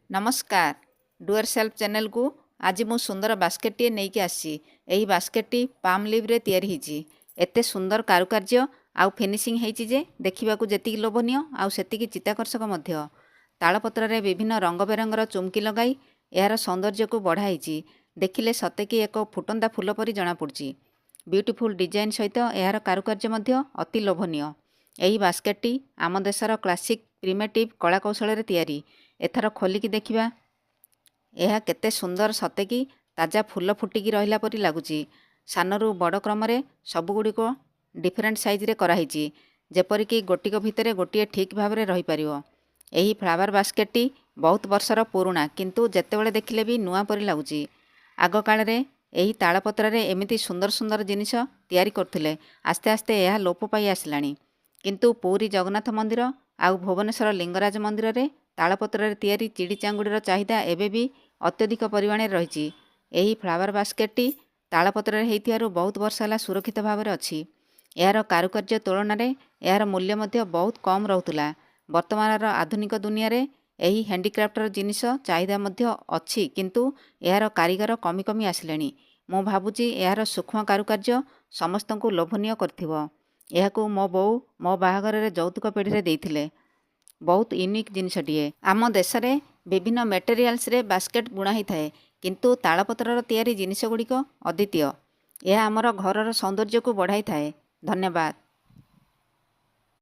नमस्कार doer self channel को आज मु सुंदर बास्केटटे नहीं कि आसी यही बास्केटटी पाम लिव रे तैयारी होती एते सुंदर कारुकार्य आउ फिनिशिंग होती जे देखा जी लोभनीय आउ सेतिकी चित्ताकर्षक मध्य तालपत्र रे विभिन्न रंग बेरंगर चुमकी लगाई यार सौंदर्य को बढ़ाई देखिले सतेकी एक फुटंदा फूल परी जनापड़ी ब्यूटीफुल डिजाइन सहित यार कारुकार्य मध्य अति लोभनीय यही बास्केटटी आम देशर क्लासिक प्रिमेटिव कला कौशल रे तैयारी एथर खोलिकी देखिबा यह केते सुंदर सतेकी ताजा फूल फुटिकी रहिला परी लागुची सानरू बड़ क्रम सबुगुड़िक डिफरेंट साइज रे कराही जेपरिकी गोटिक भितर गोटे ठीक भाव में रही पारिबो। एही फ्लावर बास्केटटी बहुत वर्षर पुराणा किंतु जेतेबेले देखिले भी नुआ परी लागुची। आग काल रे एही तालपत्र रे एमिति सुंदर सुंदर जिनिस तैयारी करथिले आस्ते आस्ते यह लोप पाई आसलानी किंतु पुरी जगन्नाथ मंदिर आउ भुवनेश्वर लिंगराज मंदिर रे तालपत्र तैयारी चिड़ी चांगुड़ीर चाहिदा एबे भी अत्यधिक परिमाण रही। यही फ्लावर बास्केटटी तालपत्र होइथियारु बहुत वर्ष है सुरक्षित भाव में अच्छी। यार कारुकार्य तुलन में यार मूल्य मध्य बहुत कम रोला। वर्तमान आधुनिक दुनिया रे यही हैंडीक्राफ्टर जिनिस चाहिदा मध्य अच्छी किंतु यार कारीगर कमी कमी आसिलेनी। मु भाबुची यार सूक्ष्म कारुकार्य समस्त को लोभनीय करथिबो। यहाकू मो बो मो बाहागर रे जौतुक पेढ़ी रे देइथिले। बहुत यूनिक जिनसटिए आम देश में विभिन्न मेटेरियाल्स रे बास्केट बुणा ही थाए किंतु तालपत्र तैयारी जिनिस गुड़िक अद्वितीय। यह आमर घरर सौंदर्य को बढ़ाई थाए। धन्यवाद।